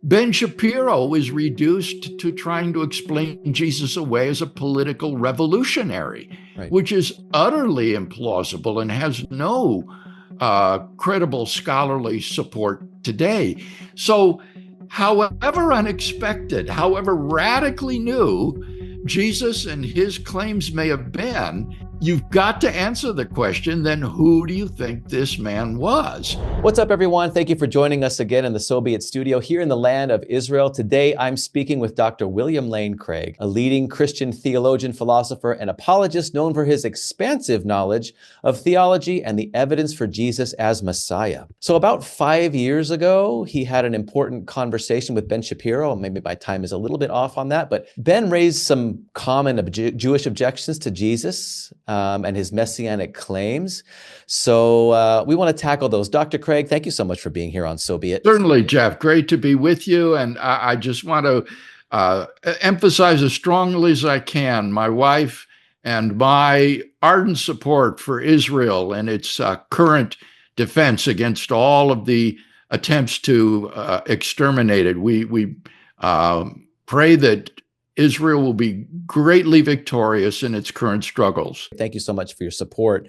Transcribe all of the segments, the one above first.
Ben Shapiro is reduced to trying to explain Jesus away as a political revolutionary, Right. which is utterly implausible and has no credible scholarly support today. So, however unexpected, however radically new Jesus and his claims may have been, you've got to answer the question, then who do you think this man was? What's up, everyone? Thank you for joining us again in the So Be It studio here in the land of Israel. Today, I'm speaking with Dr. William Lane Craig, a leading Christian theologian, philosopher, and apologist known for his expansive knowledge of theology and the evidence for Jesus as Messiah. So about 5 years ago, he had an important conversation with Ben Shapiro. Maybe my time is a little bit off on that, but Ben raised some common Jewish objections to Jesus and his messianic claims. So we want to tackle those. Dr. Craig, thank you so much for being here on So Be It. Certainly, Jeff. Great to be with you. And I just want to emphasize as strongly as I can my wife and my ardent support for Israel and its current defense against all of the attempts to exterminate it. We pray that Israel will be greatly victorious in its current struggles. Thank you so much for your support.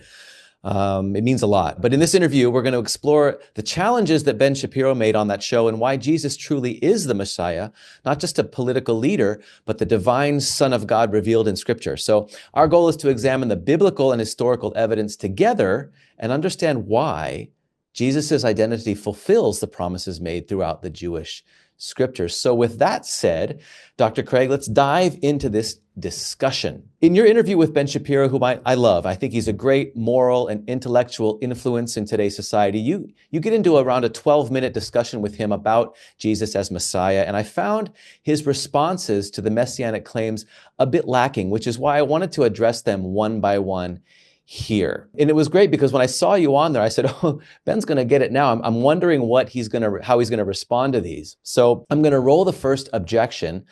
It means a lot. But in this interview, we're going to explore the challenges that Ben Shapiro made on that show and why Jesus truly is the Messiah, not just a political leader, but the divine Son of God revealed in Scripture. So our goal is to examine the biblical and historical evidence together and understand why Jesus' identity fulfills the promises made throughout the Jewish Scriptures. So with that said, Dr. Craig, let's dive into this discussion. In your interview with Ben Shapiro, whom I love, I think he's a great moral and intellectual influence in today's society. You get into around a 12-minute discussion with him about Jesus as Messiah, and I found his responses to the messianic claims a bit lacking, which is why I wanted to address them one by one here. And it was great because when I saw you on there, I said, oh, Ben's going to get it now. I'm wondering how he's going to respond to these. So I'm going to roll the first objection,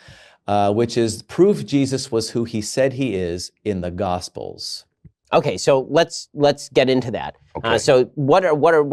which is prove Jesus was who he said he is in the Gospels. Okay, so let's get into that. Okay. So what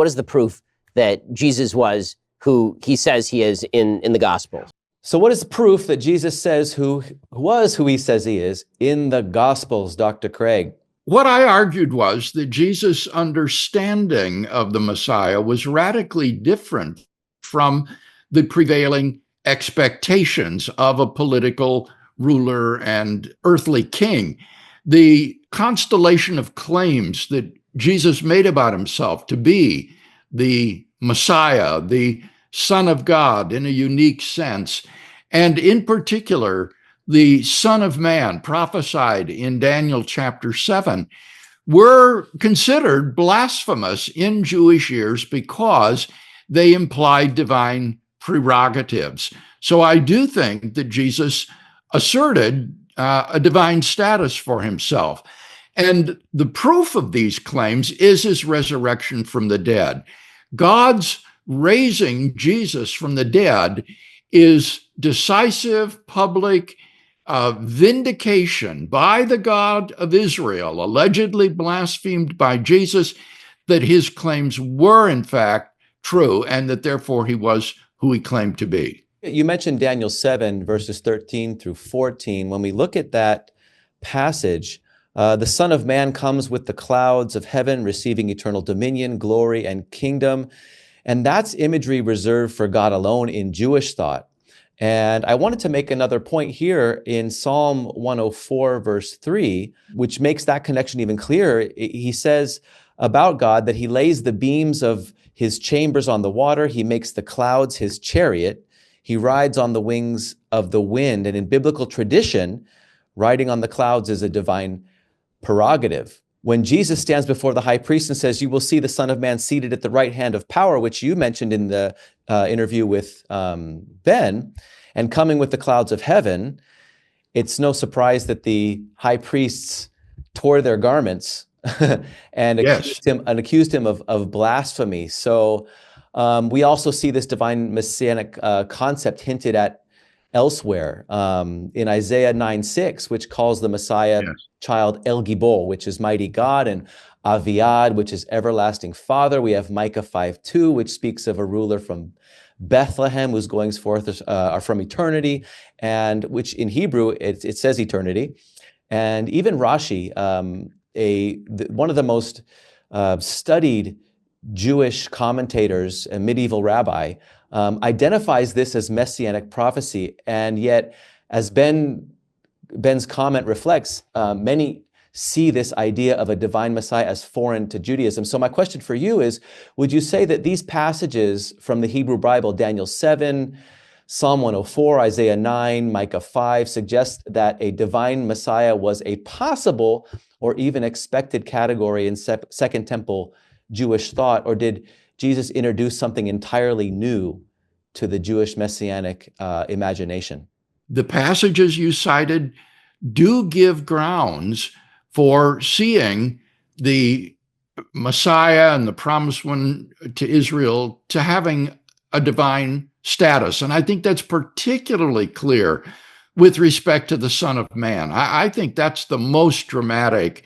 is the proof that Jesus was who he says he is in the Gospels? So what is the proof that Jesus says who he says he is in the Gospels, Dr. Craig? What I argued was that Jesus' understanding of the Messiah was radically different from the prevailing expectations of a political ruler and earthly king. The constellation of claims that Jesus made about himself to be the Messiah, the Son of God in a unique sense, and in particular, the Son of Man prophesied in Daniel chapter 7 were considered blasphemous in Jewish ears because they implied divine prerogatives. So I do think that Jesus asserted a divine status for himself. And the proof of these claims is his resurrection from the dead. God's raising Jesus from the dead is decisive, public, vindication by the God of Israel, allegedly blasphemed by Jesus, that his claims were in fact true and that therefore he was who he claimed to be. You mentioned Daniel 7, verses 13 through 14. When we look at that passage, the Son of Man comes with the clouds of heaven, receiving eternal dominion, glory, and kingdom. And that's imagery reserved for God alone in Jewish thought. And I wanted to make another point here in Psalm 104, verse 3, which makes that connection even clearer. He says about God that he lays the beams of his chambers on the water. He makes the clouds his chariot. He rides on the wings of the wind. And in biblical tradition, riding on the clouds is a divine prerogative. When Jesus stands before the high priest and says, you will see the Son of Man seated at the right hand of power, which you mentioned in the interview with Ben, and coming with the clouds of heaven, it's no surprise that the high priests tore their garments and accused him of blasphemy. So we also see this divine messianic concept hinted at elsewhere in Isaiah 9:6, which calls the Messiah child El Gibor, which is mighty God, and Aviad, which is everlasting Father. We have Micah 5:2, which speaks of a ruler from Bethlehem, whose goings forth are from eternity, and which in Hebrew, it says eternity. And even Rashi, one of the most studied Jewish commentators, a medieval rabbi, identifies this as messianic prophecy. And yet, as Ben's comment reflects, many see this idea of a divine Messiah as foreign to Judaism. So my question for you is, would you say that these passages from the Hebrew Bible, Daniel 7, Psalm 104, Isaiah 9, Micah 5, suggest that a divine Messiah was a possible or even expected category in Second Temple Jewish thought, or did Jesus introduce something entirely new to the Jewish messianic imagination? The passages you cited do give grounds for seeing the Messiah and the promised one to Israel to having a divine status. And I think that's particularly clear with respect to the Son of Man. I think that's the most dramatic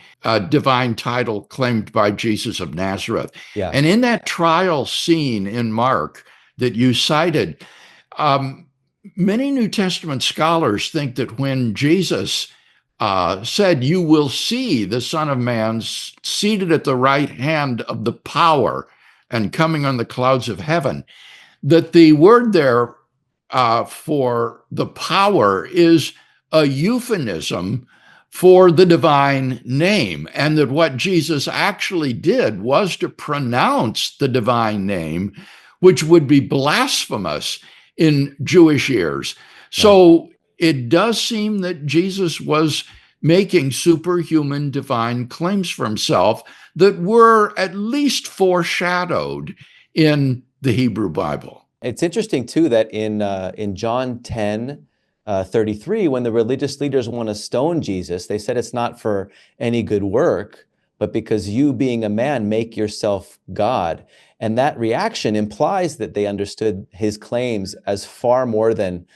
divine title claimed by Jesus of Nazareth. Yeah. And in that trial scene in Mark that you cited, many New Testament scholars think that when Jesus said, "You will see the Son of Man seated at the right hand of the power and coming on the clouds of heaven," that the word there for the power is a euphemism for the divine name, and that what Jesus actually did was to pronounce the divine name, which would be blasphemous in Jewish ears. So it does seem that Jesus was making superhuman divine claims for himself that were at least foreshadowed in the Hebrew Bible. It's interesting, too, that in John 10:33, when the religious leaders want to stone Jesus, they said it's not for any good work, but because you, being a man, make yourself God. And that reaction implies that they understood his claims as far more than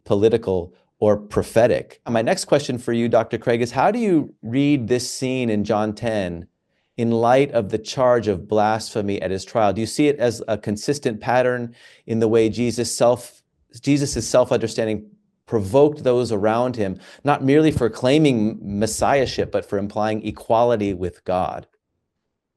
political or prophetic. My next question for you, Dr. Craig, is how do you read this scene in John 10 in light of the charge of blasphemy at his trial? Do you see it as a consistent pattern in the way Jesus' self-understanding provoked those around him, not merely for claiming messiahship, but for implying equality with God?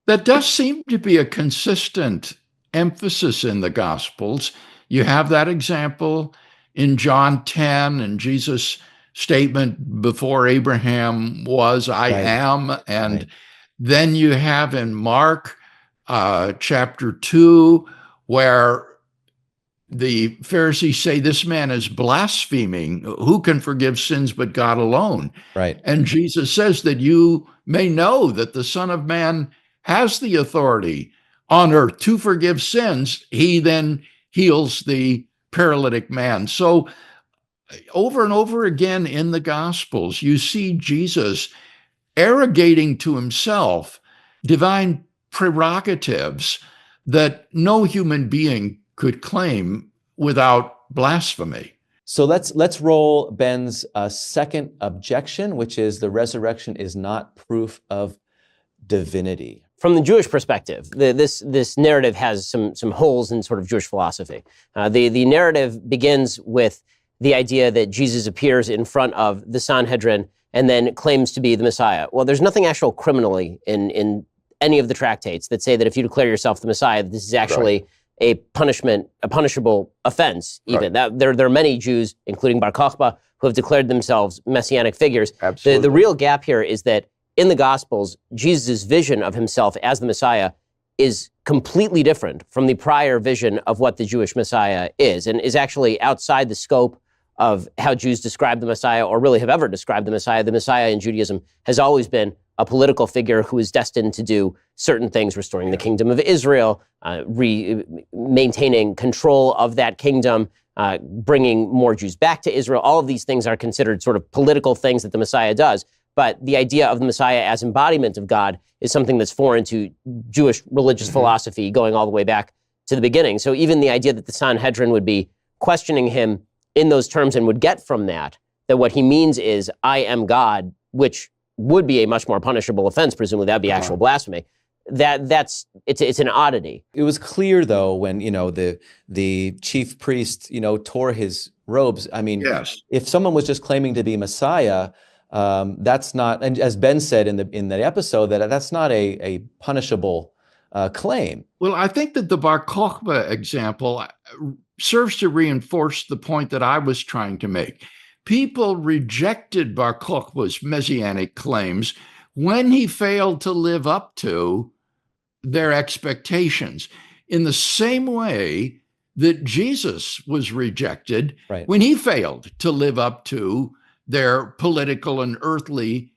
That does seem to be a consistent emphasis in the Gospels. You have that example in John 10 and Jesus' statement, "Before Abraham was, I am." And then you have in Mark chapter 2, where the Pharisees say, "This man is blaspheming. Who can forgive sins but God alone?" Right. And Jesus says that you may know that the Son of Man has the authority on earth to forgive sins. He then heals the paralytic man. So over and over again in the Gospels, you see Jesus arrogating to himself divine prerogatives that no human being could claim without blasphemy. So let's roll Ben's second objection, which is the resurrection is not proof of divinity. From the Jewish perspective, this narrative has some holes in sort of Jewish philosophy. The narrative begins with the idea that Jesus appears in front of the Sanhedrin and then claims to be the Messiah. Well, there's nothing actual criminally in any of the tractates that say that if you declare yourself the Messiah, this is actually a punishable offense. Even that there are many Jews, including Bar Kokhba, who have declared themselves messianic figures. Absolutely. The real gap here is that in the Gospels, Jesus' vision of himself as the Messiah is completely different from the prior vision of what the Jewish Messiah is, and is actually outside the scope of how Jews describe the Messiah, or really have ever described the Messiah. The Messiah in Judaism has always been a political figure who is destined to do certain things, restoring the kingdom of Israel, maintaining control of that kingdom, bringing more Jews back to Israel. All of these things are considered sort of political things that the Messiah does. But the idea of the Messiah as embodiment of God is something that's foreign to Jewish religious philosophy going all the way back to the beginning. So even the idea that the Sanhedrin would be questioning him in those terms and would get from that what he means is, I am God, which would be a much more punishable offense, presumably that would be actual blasphemy. it's an oddity. It was clear though when the chief priest tore his robes. I mean, Yes. if someone was just claiming to be Messiah, that's not, and as Ben said in the episode, that's not a punishable claim. Well, I think that the Bar Kokhba example serves to reinforce the point that I was trying to make. People rejected Bar Kokhba's messianic claims when he failed to live up to their expectations, in the same way that Jesus was rejected when he failed to live up to their political and earthly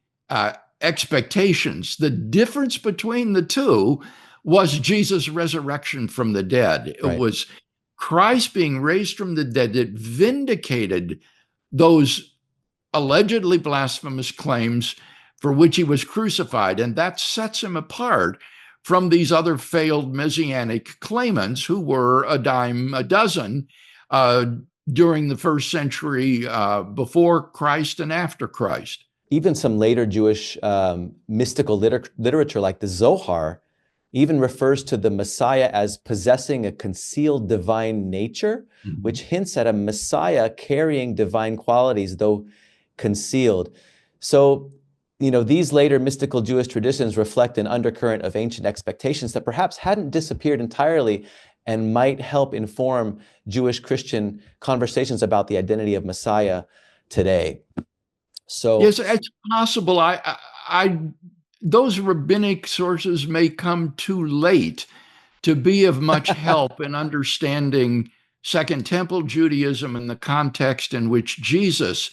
expectations. The difference between the two was Jesus' resurrection from the dead. It was Christ being raised from the dead that vindicated those allegedly blasphemous claims for which he was crucified. And that sets him apart from these other failed messianic claimants who were a dime a dozen during the first century before Christ and after Christ. Even some later Jewish mystical literature like the Zohar even refers to the Messiah as possessing a concealed divine nature, which hints at a Messiah carrying divine qualities, though concealed. So, these later mystical Jewish traditions reflect an undercurrent of ancient expectations that perhaps hadn't disappeared entirely and might help inform Jewish Christian conversations about the identity of Messiah today. So yes, it's possible. Those rabbinic sources may come too late to be of much help in understanding Second Temple Judaism in the context in which Jesus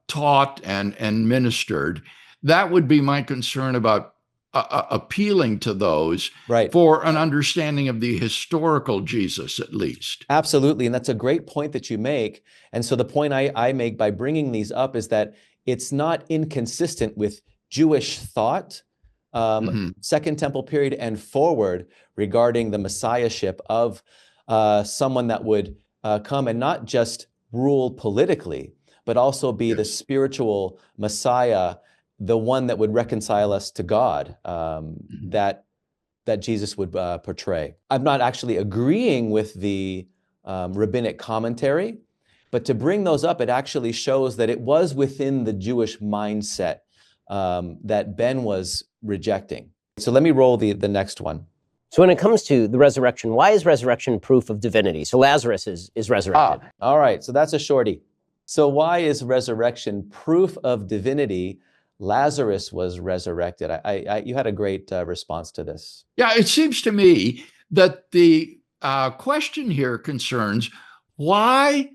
taught and ministered. That would be my concern about appealing to those for an understanding of the historical Jesus, at least. Absolutely. And that's a great point that you make. And so the point I make by bringing these up is that it's not inconsistent with Jewish thought, Second Temple period and forward, regarding the messiahship of someone that would come and not just rule politically, but also be the spiritual Messiah, the one that would reconcile us to God, that Jesus would portray. I'm not actually agreeing with the rabbinic commentary, but to bring those up, it actually shows that it was within the Jewish mindset that Ben was rejecting. So let me roll the next one. So when it comes to the resurrection, why is resurrection proof of divinity? So Lazarus is resurrected. All right, so that's a shorty. So why is resurrection proof of divinity? Lazarus was resurrected. You had a great response to this. Yeah, it seems to me that the question here concerns why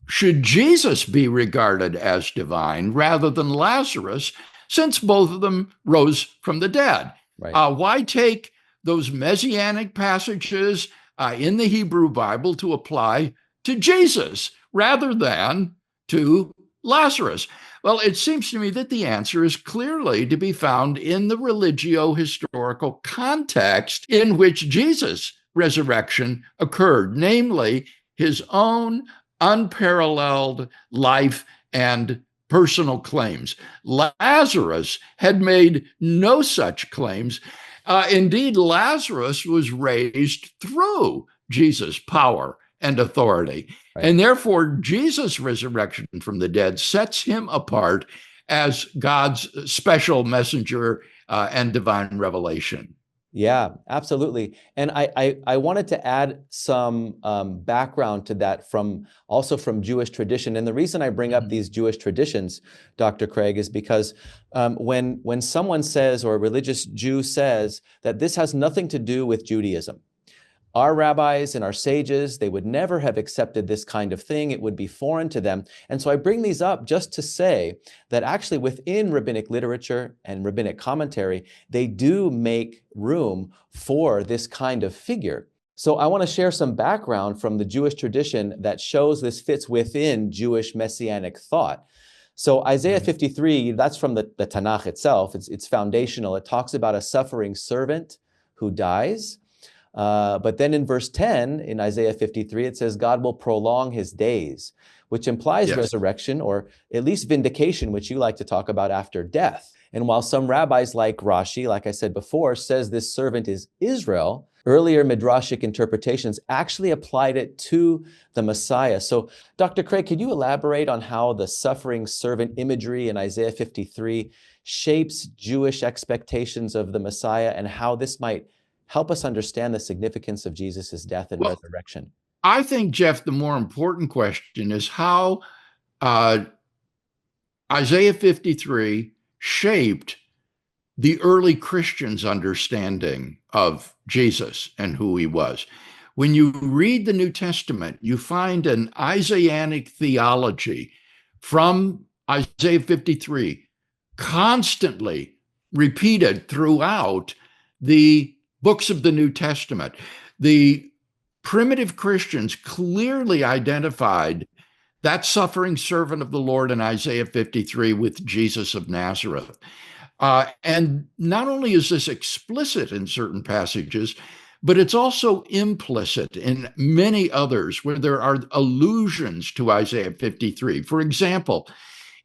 should Jesus be regarded as divine rather than Lazarus, since both of them rose from the dead? Why take those messianic passages in the Hebrew Bible to apply to Jesus rather than to Lazarus? Well, it seems to me that the answer is clearly to be found in the religio-historical context in which Jesus' resurrection occurred, namely his own unparalleled life and personal claims. Lazarus had made no such claims. Indeed, Lazarus was raised through Jesus' power and authority. And therefore, Jesus' resurrection from the dead sets him apart as God's special messenger and divine revelation. Yeah, absolutely. And I wanted to add some background to that also from Jewish tradition. And the reason I bring up these Jewish traditions, Dr. Craig, is because when someone says, or a religious Jew says, that this has nothing to do with Judaism, our rabbis and our sages, they would never have accepted this kind of thing. It would be foreign to them. And so I bring these up just to say that actually within rabbinic literature and rabbinic commentary, they do make room for this kind of figure. So I want to share some background from the Jewish tradition that shows this fits within Jewish messianic thought. So Isaiah 53, that's from the Tanakh itself. It's foundational. It talks about a suffering servant who dies. But then in verse 10, in Isaiah 53, it says, God will prolong his days, which implies Yes. resurrection, or at least vindication, which you like to talk about after death. And while some rabbis like Rashi, like I said before, says this servant is Israel, earlier Midrashic interpretations actually applied it to the Messiah. So, Dr. Craig, could you elaborate on how the suffering servant imagery in Isaiah 53 shapes Jewish expectations of the Messiah, and how this might help us understand the significance of Jesus' death and resurrection? I think, Jeff, the more important question is how Isaiah 53 shaped the early Christians' understanding of Jesus and who he was. When you read the New Testament, you find an Isaianic theology from Isaiah 53 constantly repeated throughout the books of the New Testament. The primitive Christians clearly identified that suffering servant of the Lord in Isaiah 53 with Jesus of Nazareth. And not only is this explicit in certain passages, but it's also implicit in many others where there are allusions to Isaiah 53. For example,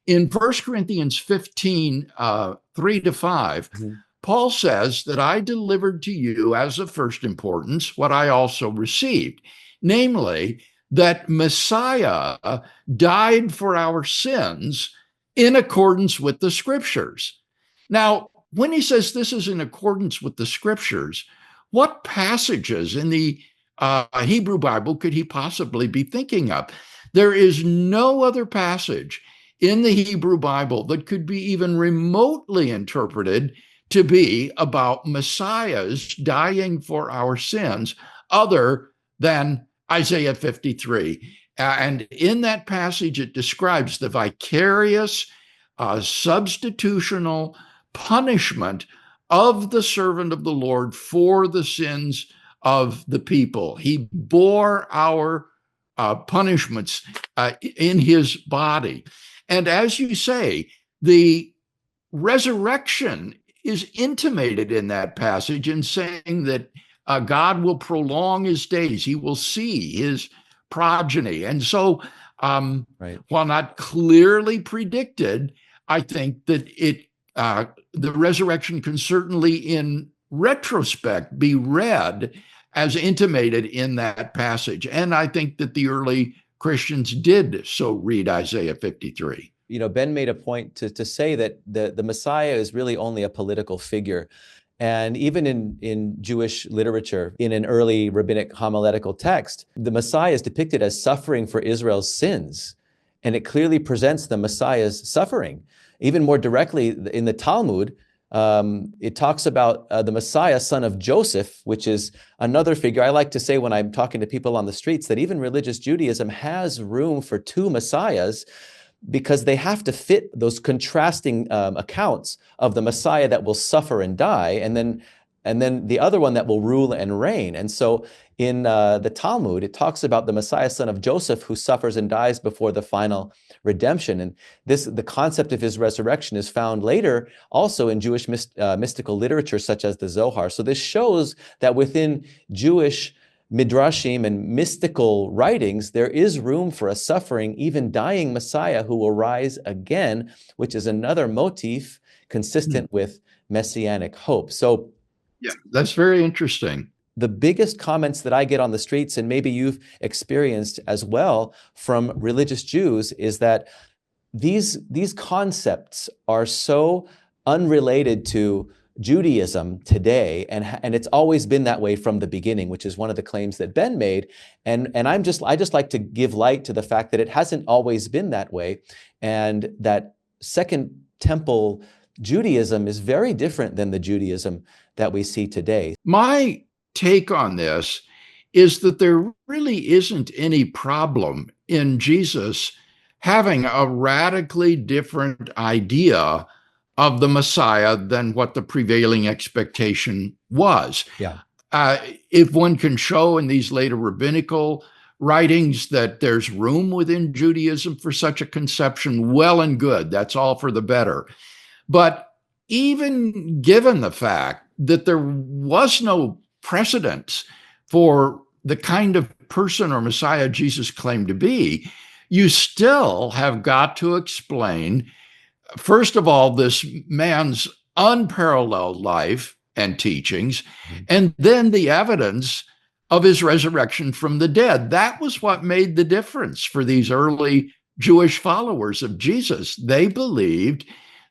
in 1 Corinthians 15, 3-5, Paul says that I delivered to you as of first importance what I also received, namely that Messiah died for our sins in accordance with the scriptures. Now, when he says this is in accordance with the scriptures, what passages in the Hebrew Bible could he possibly be thinking of? There is no other passage in the Hebrew Bible that could be even remotely interpreted to be about Messiah's dying for our sins other than Isaiah 53. And in that passage, it describes the vicarious, substitutional punishment of the servant of the Lord for the sins of the people. He bore our punishments in his body. And as you say, the resurrection is intimated in that passage in saying that God will prolong his days. He will see his progeny. And so, while not clearly predicted, I think that the resurrection can certainly, in retrospect, be read as intimated in that passage. And I think that the early Christians did so read Isaiah 53. You know, Ben made a point to say that the Messiah is really only a political figure. And even in Jewish literature, in an early rabbinic homiletical text, the Messiah is depicted as suffering for Israel's sins. And it clearly presents the Messiah's suffering. Even more directly, in the Talmud, it talks about the Messiah, son of Joseph, which is another figure. I like to say when I'm talking to people on the streets that even religious Judaism has room for two Messiahs, because they have to fit those contrasting accounts of the Messiah that will suffer and die, and then the other one that will rule and reign. And so in the Talmud, it talks about the Messiah, son of Joseph, who suffers and dies before the final redemption. And the concept of his resurrection is found later also in Jewish mystical literature, such as the Zohar. So this shows that within Jewish midrashim and mystical writings, there is room for a suffering, even dying Messiah who will rise again, which is another motif consistent with messianic hope. So yeah, that's very interesting. The biggest comments that I get on the streets, and maybe you've experienced as well from religious Jews, is that these concepts are so unrelated to Judaism today, and it's always been that way from the beginning, which is one of the claims that Ben made. And I just like to give light to the fact that it hasn't always been that way, and that Second Temple Judaism is very different than the Judaism that we see today. My take on this is that there really isn't any problem in Jesus having a radically different idea of the Messiah than what the prevailing expectation was. Yeah. If one can show in these later rabbinical writings that there's room within Judaism for such a conception, well and good. That's all for the better. But even given the fact that there was no precedents for the kind of person or Messiah Jesus claimed to be, you still have got to explain, first of all, this man's unparalleled life and teachings, and then the evidence of his resurrection from the dead. That was what made the difference for these early Jewish followers of Jesus. They believed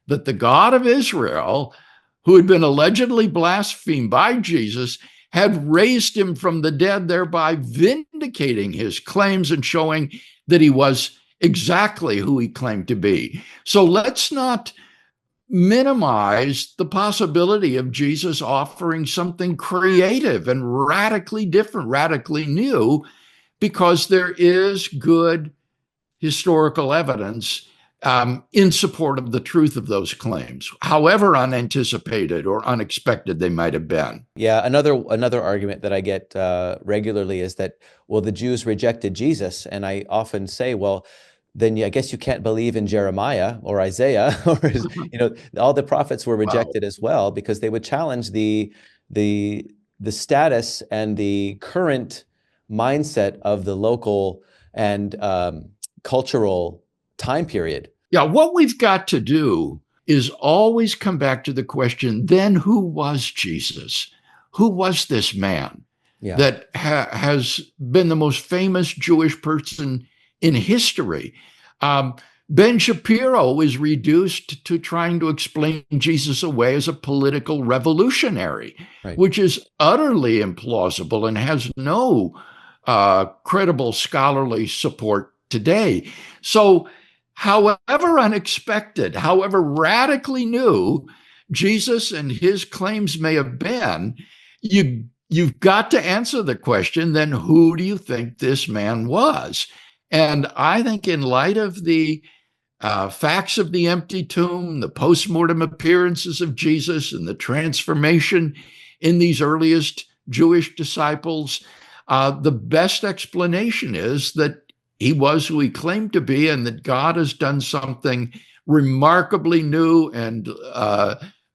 that the God of Israel, who had been allegedly blasphemed by Jesus, had raised him from the dead, thereby vindicating his claims and showing that he was exactly who he claimed to be. So let's not minimize the possibility of Jesus offering something creative and radically different, radically new, because there is good historical evidence in support of the truth of those claims, however unanticipated or unexpected they might have been. Yeah, another argument that I get regularly is that, well, the Jews rejected Jesus, and I often say, well, then I guess you can't believe in Jeremiah or Isaiah, or all the prophets were rejected as well, because they would challenge the status and the current mindset of the local and cultural time period. Yeah, what we've got to do is always come back to the question, then who was Jesus? Who was this man that has been the most famous Jewish person in history? Ben Shapiro is reduced to trying to explain Jesus away as a political revolutionary, which is utterly implausible and has no credible scholarly support today. So however unexpected, however radically new Jesus and his claims may have been, you've got to answer the question, then who do you think this man was? And I think in light of the facts of the empty tomb, the postmortem appearances of Jesus, and the transformation in these earliest Jewish disciples, the best explanation is that he was who he claimed to be, and that God has done something remarkably new and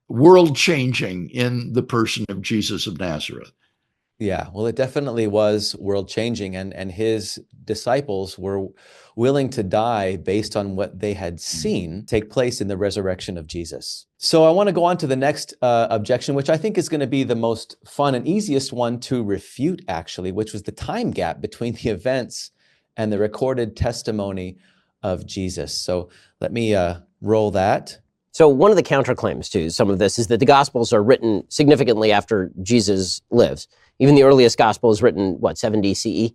world-changing in the person of Jesus of Nazareth. Yeah, well, it definitely was world-changing, and his disciples were willing to die based on what they had seen take place in the resurrection of Jesus. So I want to go on to the next objection, which I think is going to be the most fun and easiest one to refute, actually, which was the time gap between the events and the recorded testimony of Jesus. So let me roll that. So one of the counterclaims to some of this is that the Gospels are written significantly after Jesus lives. Even the earliest Gospel is written, 70 CE?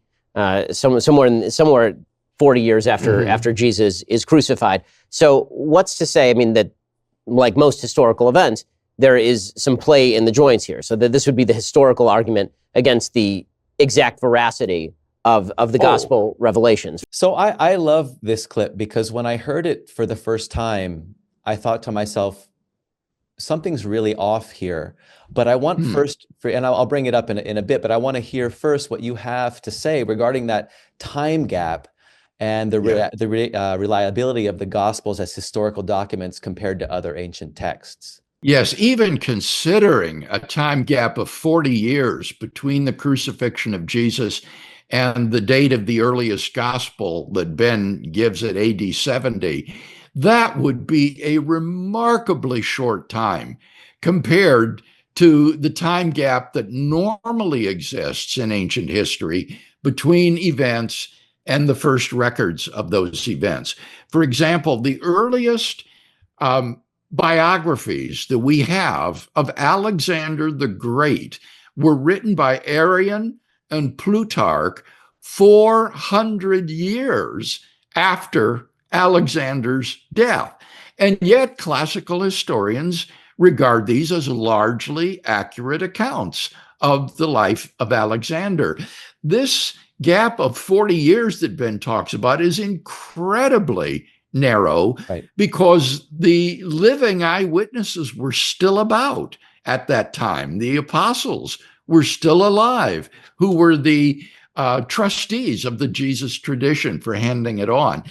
Somewhere 40 years after Jesus is crucified. So what's to say, that like most historical events, there is some play in the joints here. So that this would be the historical argument against the exact veracity of the gospel revelations. So I love this clip because when I heard it for the first time, I thought to myself, something's really off here. But I want first, and I'll bring it up in a bit, but I want to hear first what you have to say regarding that time gap and the reliability of the Gospels as historical documents compared to other ancient texts. Yes, even considering a time gap of 40 years between the crucifixion of Jesus and the date of the earliest gospel that Ben gives at AD 70, that would be a remarkably short time compared to the time gap that normally exists in ancient history between events and the first records of those events. For example, the earliest biographies that we have of Alexander the Great were written by Arrian and Plutarch 400 years after Alexander's death. And yet classical historians regard these as largely accurate accounts of the life of Alexander. This gap of 40 years that Ben talks about is incredibly narrow, because the living eyewitnesses were still about at that time. The apostles were still alive, who were the trustees of the Jesus tradition for handing it on.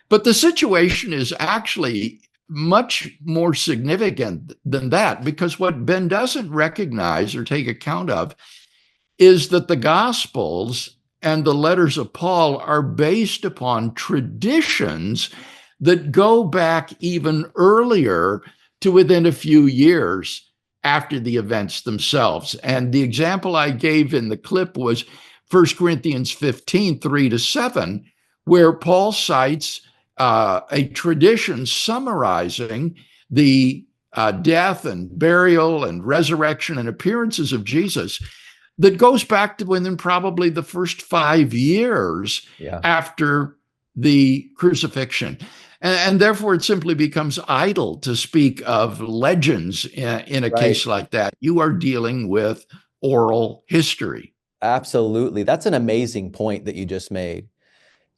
But the situation is actually much more significant than that, because what Ben doesn't recognize or take account of is that the Gospels and the letters of Paul are based upon traditions that go back even earlier to within a few years after the events themselves. And the example I gave in the clip was 1 Corinthians 15, 3-7, where Paul cites a tradition summarizing the death and burial and resurrection and appearances of Jesus that goes back to within probably the first 5 years after the crucifixion. And therefore, it simply becomes idle to speak of legends in a case like that. You are dealing with oral history. Absolutely. That's an amazing point that you just made,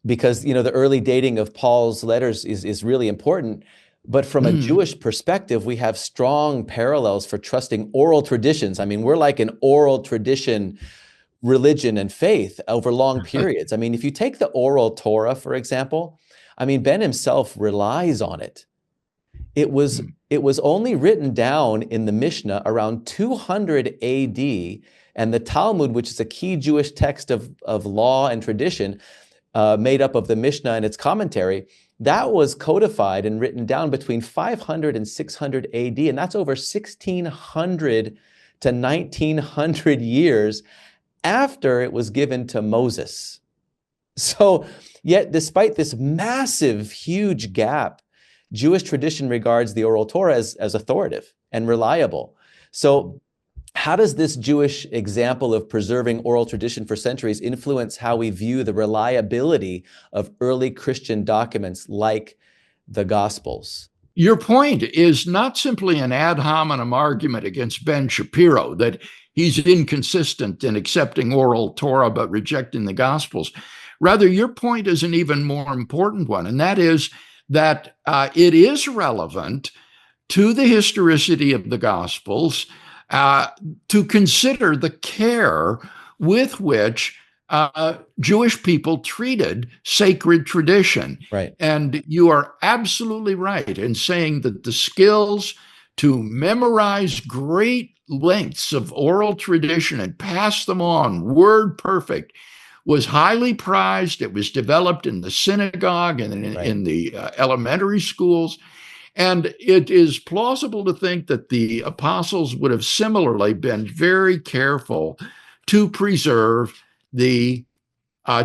because, you know, the early dating of Paul's letters is really important. But from a Jewish perspective, we have strong parallels for trusting oral traditions. I mean, we're like an oral tradition religion and faith over long periods. I mean, if you take the oral Torah, for example, I mean, Ben himself relies on it. It was only written down in the Mishnah around 200 AD, and the Talmud, which is a key Jewish text of law and tradition, made up of the Mishnah and its commentary, that was codified and written down between 500 and 600 AD, and that's over 1600 to 1900 years after it was given to Moses. So, yet despite this massive, huge gap, Jewish tradition regards the oral Torah as authoritative and reliable. So how does this Jewish example of preserving oral tradition for centuries influence how we view the reliability of early Christian documents like the Gospels? Your point is not simply an ad hominem argument against Ben Shapiro, that he's inconsistent in accepting oral Torah but rejecting the Gospels. Rather, your point is an even more important one, and that is that it is relevant to the historicity of the Gospels to consider the care with which Jewish people treated sacred tradition. Right. And you are absolutely right in saying that the skills to memorize great lengths of oral tradition and pass them on, word perfect, was highly prized. It was developed in the synagogue and in the elementary schools. And it is plausible to think that the apostles would have similarly been very careful to preserve the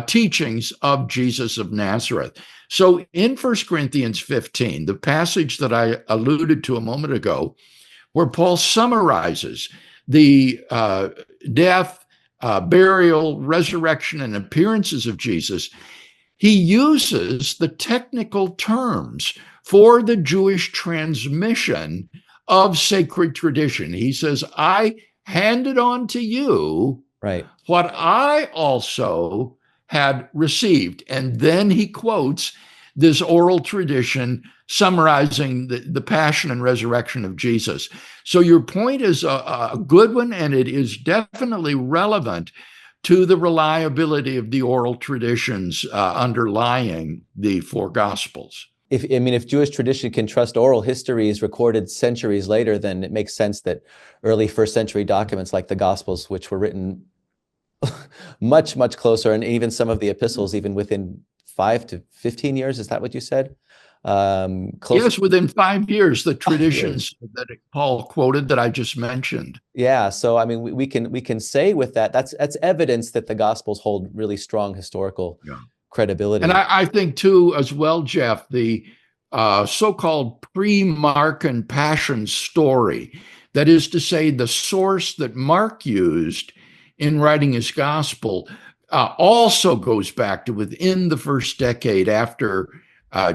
teachings of Jesus of Nazareth. So in 1 Corinthians 15, the passage that I alluded to a moment ago, where Paul summarizes the death, burial, resurrection, and appearances of Jesus, he uses the technical terms for the Jewish transmission of sacred tradition. He says, I handed on to you what I also had received. And then he quotes this oral tradition summarizing the passion and resurrection of Jesus. So your point is a good one, and it is definitely relevant to the reliability of the oral traditions underlying the four Gospels. If Jewish tradition can trust oral histories recorded centuries later, then it makes sense that early first century documents like the Gospels, which were written much, much closer, and even some of the epistles, even within 5 to 15 years, is that what you said? Yes, within 5 years, the traditions that Paul quoted that I just mentioned. Yeah, so I mean, we can say with that, that's evidence that the Gospels hold really strong historical credibility. And I think too, as well, Jeff, the so-called pre-Markan Passion story, that is to say, the source that Mark used in writing his gospel, also goes back to within the first decade after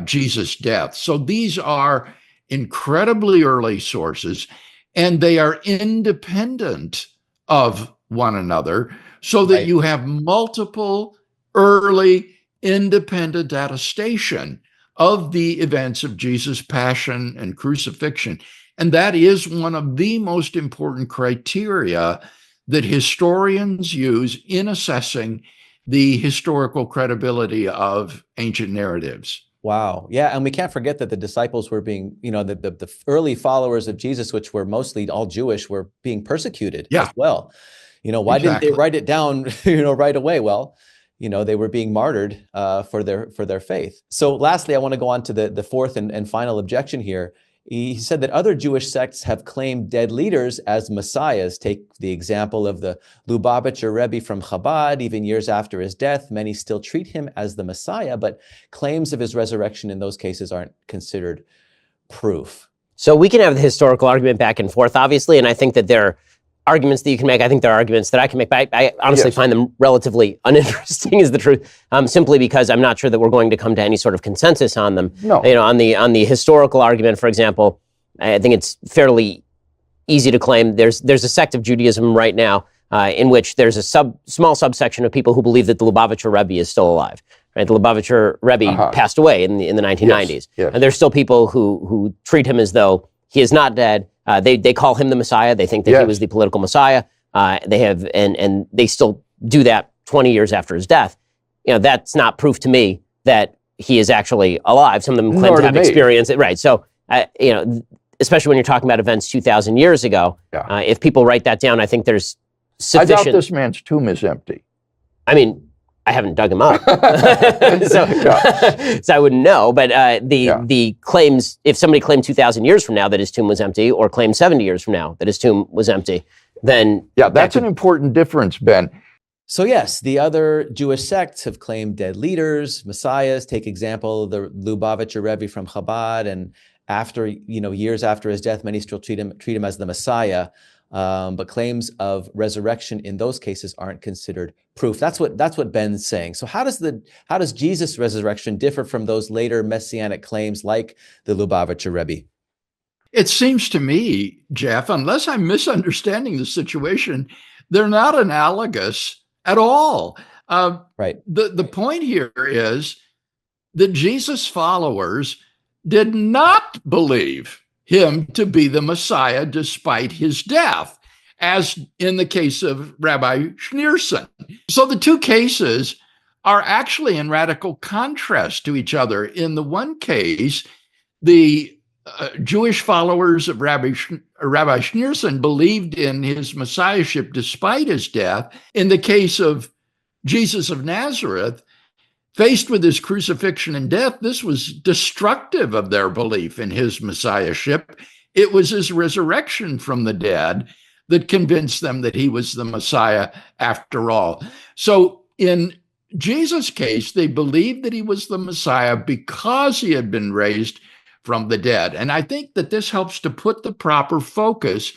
Jesus' death. So these are incredibly early sources, and they are independent of one another, so that you have multiple early independent attestation of the events of Jesus' passion and crucifixion. And that is one of the most important criteria that historians use in assessing the historical credibility of ancient narratives. Wow. Yeah. And we can't forget that the disciples were being, the early followers of Jesus, which were mostly all Jewish, were being persecuted as well. Why didn't they Exactly. write it down, right away? Well, they were being martyred for their faith. So lastly, I want to go on to the fourth and final objection here. He said that other Jewish sects have claimed dead leaders as messiahs. Take the example of the Lubavitcher Rebbe from Chabad. Even years after his death, many still treat him as the Messiah, but claims of his resurrection in those cases aren't considered proof. So we can have the historical argument back and forth, obviously, and I think that there are arguments that you can make. I think there are arguments that I can make, but I honestly find them relatively uninteresting, is the truth, simply because I'm not sure that we're going to come to any sort of consensus on them. No. On the historical argument, for example, I think it's fairly easy to claim there's a sect of Judaism right now in which there's a small subsection of people who believe that the Lubavitcher Rebbe is still alive. Right, the Lubavitcher Rebbe passed away in the 1990s, yes. And there's still people who treat him as though he is not dead. They call him the Messiah. They think that he was the political Messiah. They have and they still do that 20 years after his death. That's not proof to me that he is actually alive. Some of them claim to have experienced it. Right. So especially when you're talking about events 2,000 years ago, if people write that down, I think there's sufficient. I doubt this man's tomb is empty. I mean, I haven't dug him up, so I wouldn't know. But the claims, if somebody claimed 2,000 years from now that his tomb was empty, or claimed 70 years from now that his tomb was empty, then that's an important difference, Ben. So yes, the other Jewish sects have claimed dead leaders, messiahs. Take example the Lubavitcher Rebbe from Chabad, and after years after his death, many still treat him as the Messiah. But claims of resurrection in those cases aren't considered proof. That's what Ben's saying. So how does Jesus' resurrection differ from those later messianic claims like the Lubavitcher Rebbe? It seems to me, Jeff, unless I'm misunderstanding the situation, they're not analogous at all. Right. The point here is that Jesus' followers did not believe him to be the Messiah despite his death, as in the case of Rabbi Schneerson. So the two cases are actually in radical contrast to each other. In the one case, the Jewish followers of Rabbi Schneerson believed in his messiahship despite his death. In the case of Jesus of Nazareth, faced with his crucifixion and death, this was destructive of their belief in his messiahship. It was his resurrection from the dead that convinced them that he was the Messiah after all. So in Jesus' case, they believed that he was the Messiah because he had been raised from the dead. And I think that this helps to put the proper focus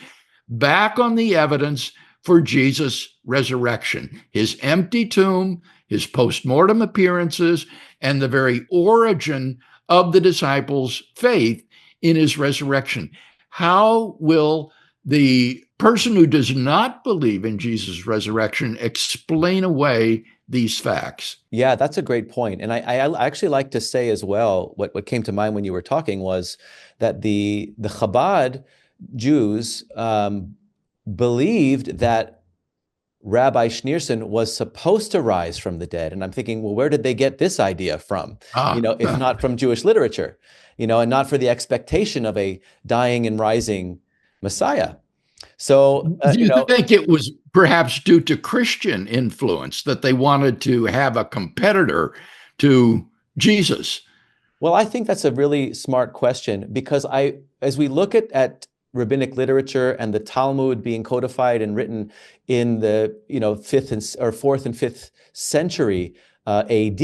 back on the evidence for Jesus' resurrection, his empty tomb, his post-mortem appearances, and the very origin of the disciples' faith in his resurrection. How will the person who does not believe in Jesus' resurrection explain away these facts? Yeah, that's a great point. And I actually like to say as well, what came to mind when you were talking was that the Chabad Jews believed that Rabbi Schneerson was supposed to rise from the dead. And I'm thinking, well, where did they get this idea from? If not from Jewish literature, and not for the expectation of a dying and rising Messiah. So, do you think it was perhaps due to Christian influence that they wanted to have a competitor to Jesus? Well, I think that's a really smart question, because as we look at rabbinic literature and the Talmud being codified and written in the 4th and 5th century AD,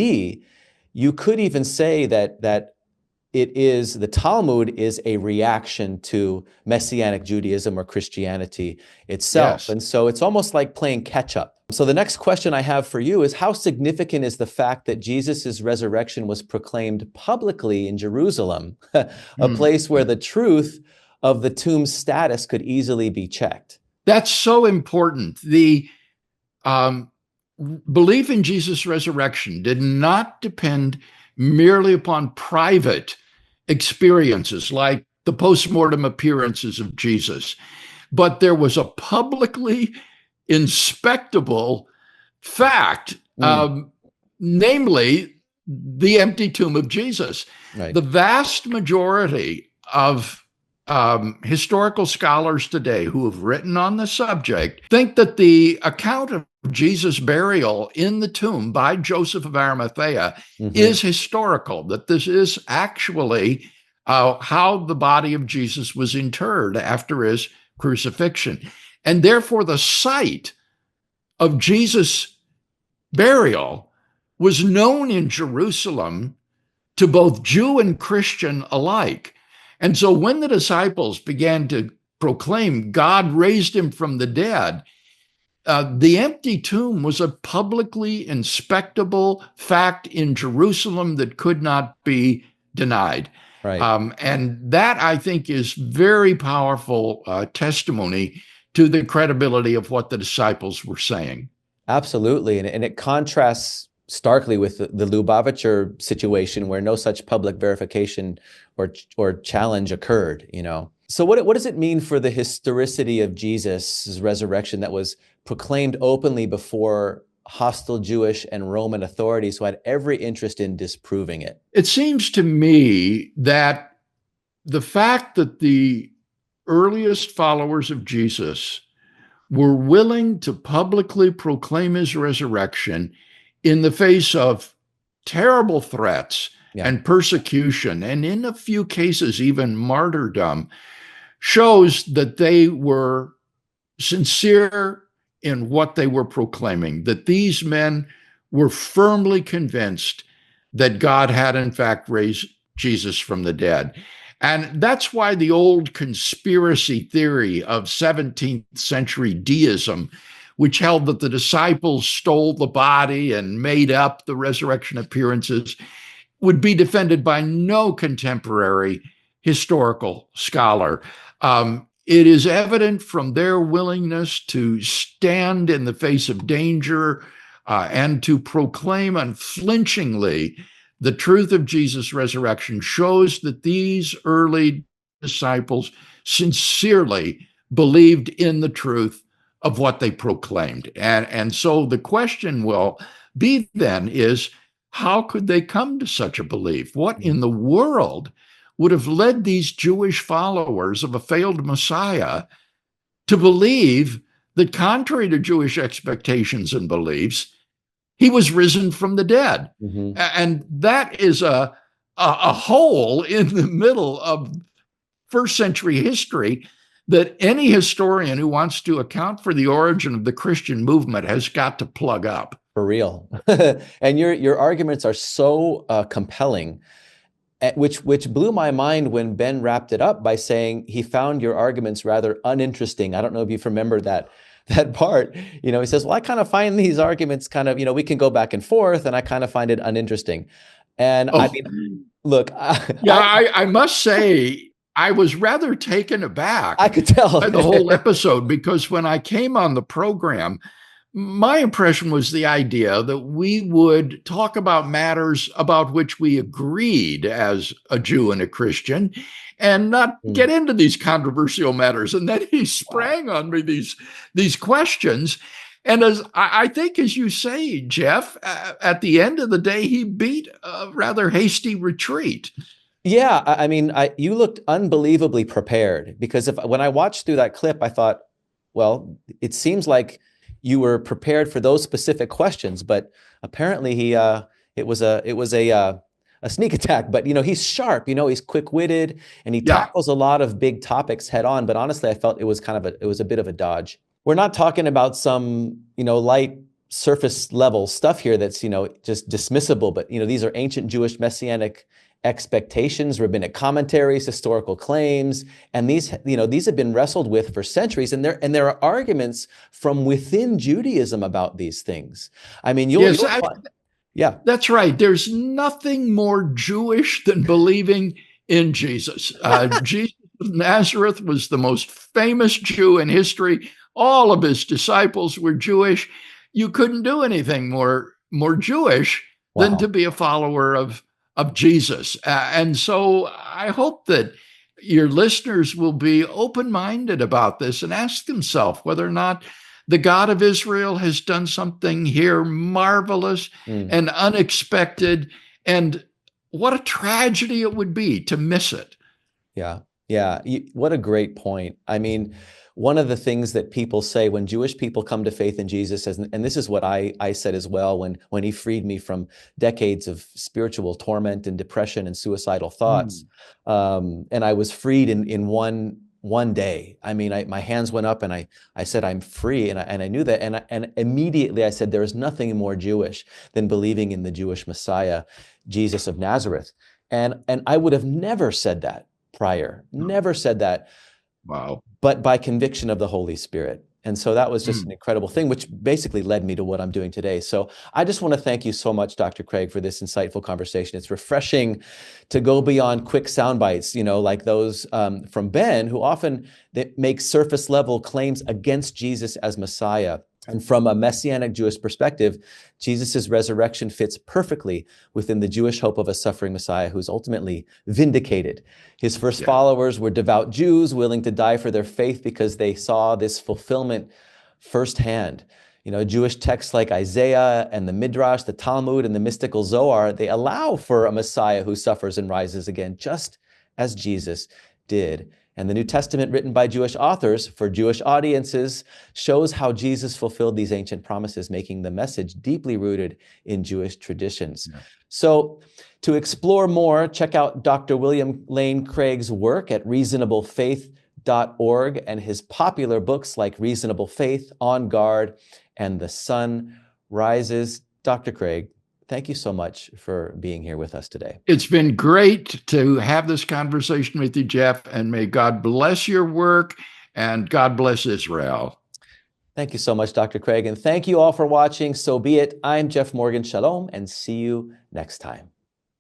you could even say that the Talmud is a reaction to Messianic Judaism or Christianity itself. Yes. And so it's almost like playing catch up. So the next question I have for you is, how significant is the fact that Jesus' resurrection was proclaimed publicly in Jerusalem, a place where the truth of the tomb's status could easily be checked? That's so important. The belief in Jesus' resurrection did not depend merely upon private experiences like the post-mortem appearances of Jesus, but there was a publicly inspectable fact, namely the empty tomb of Jesus. Right. The vast majority of historical scholars today who have written on the subject think that the account of Jesus' burial in the tomb by Joseph of Arimathea is historical, that this is actually how the body of Jesus was interred after his crucifixion. And therefore, the site of Jesus' burial was known in Jerusalem to both Jew and Christian alike. And so when the disciples began to proclaim God raised him from the dead, the empty tomb was a publicly inspectable fact in Jerusalem that could not be denied. Right. And that, I think, is very powerful testimony to the credibility of what the disciples were saying. Absolutely. And it contrasts starkly with the Lubavitcher situation, where no such public verification or challenge occurred, you know. So what does it mean for the historicity of Jesus' resurrection that was proclaimed openly before hostile Jewish and Roman authorities who had every interest in disproving it? It seems to me that the fact that the earliest followers of Jesus were willing to publicly proclaim his resurrection in the face of terrible threats and persecution, and in a few cases, even martyrdom, shows that they were sincere in what they were proclaiming, that these men were firmly convinced that God had, in fact, raised Jesus from the dead. And that's why the old conspiracy theory of 17th century deism, which held that the disciples stole the body and made up the resurrection appearances, would be defended by no contemporary historical scholar. It is evident from their willingness to stand in the face of danger and to proclaim unflinchingly the truth of Jesus' resurrection, shows that these early disciples sincerely believed in the truth of what they proclaimed. And so the question will be then is, how could they come to such a belief? What in the world would have led these Jewish followers of a failed Messiah to believe that, contrary to Jewish expectations and beliefs, he was risen from the dead? And that is a hole in the middle of first century history that any historian who wants to account for the origin of the Christian movement has got to plug up. For real. And your arguments are so compelling, which blew my mind when Ben wrapped it up by saying he found your arguments rather uninteresting. I don't know if you remember that part. You know, he says, well, I kind of find these arguments kind of, you know, we can go back and forth, and I kind of find it uninteresting. And I mean, look. I must say, I was rather taken aback. I could tell by the whole episode, because when I came on the program, my impression was the idea that we would talk about matters about which we agreed as a Jew and a Christian, and not get into these controversial matters. And then he sprang on me these questions. And as I think, as you say, Jeff, at the end of the day, he beat a rather hasty retreat. Yeah, I mean, you looked unbelievably prepared, because when I watched through that clip, I thought, well, it seems like you were prepared for those specific questions, but apparently it was a sneak attack. But you know, he's sharp. You know, he's quick-witted, and he tackles a lot of big topics head on. But honestly, I felt it was a bit of a dodge. We're not talking about some, you know, light surface level stuff here that's, you know, just dismissible. But you know, these are ancient Jewish messianic expectations, rabbinic commentaries, historical claims, and these have been wrestled with for centuries, and there are arguments from within Judaism about these things. I mean, yeah, that's right. There's nothing more Jewish than believing in Jesus. Jesus of Nazareth was the most famous Jew in history. All of his disciples were Jewish. You couldn't do anything more Jewish than to be a follower of Jesus. And so I hope that your listeners will be open-minded about this and ask themselves whether or not the God of Israel has done something here marvelous and unexpected, and what a tragedy it would be to miss it. Yeah. Yeah, what a great point. I mean, one of the things that people say when Jewish people come to faith in Jesus, and this is what I said as well when he freed me from decades of spiritual torment and depression and suicidal thoughts, and I was freed in one day. I mean, my hands went up and I said, I'm free, and I knew that, and immediately I said, there is nothing more Jewish than believing in the Jewish Messiah, Jesus of Nazareth, and I would have never said that prior, never said that. Wow. But by conviction of the Holy Spirit. And so that was just an incredible thing, which basically led me to what I'm doing today. So I just want to thank you so much, Dr. Craig, for this insightful conversation. It's refreshing to go beyond quick sound bites, like those from Ben, who often make surface level claims against Jesus as Messiah. And from a messianic Jewish perspective, Jesus' resurrection fits perfectly within the Jewish hope of a suffering Messiah who's ultimately vindicated. His first followers were devout Jews willing to die for their faith because they saw this fulfillment firsthand. Jewish texts like Isaiah and the Midrash, the Talmud, and the mystical Zohar, they allow for a Messiah who suffers and rises again, just as Jesus did. And the New Testament, written by Jewish authors for Jewish audiences, shows how Jesus fulfilled these ancient promises, making the message deeply rooted in Jewish traditions. Yeah. So to explore more, check out Dr. William Lane Craig's work at reasonablefaith.org and his popular books like Reasonable Faith, On Guard, and The Sun Rises. Dr. Craig, thank you so much for being here with us today. It's been great to have this conversation with you, Jeff, and may God bless your work and God bless Israel. Thank you so much, Dr. Craig, and thank you all for watching. So be it. I'm Jeff Morgan. Shalom, and see you next time.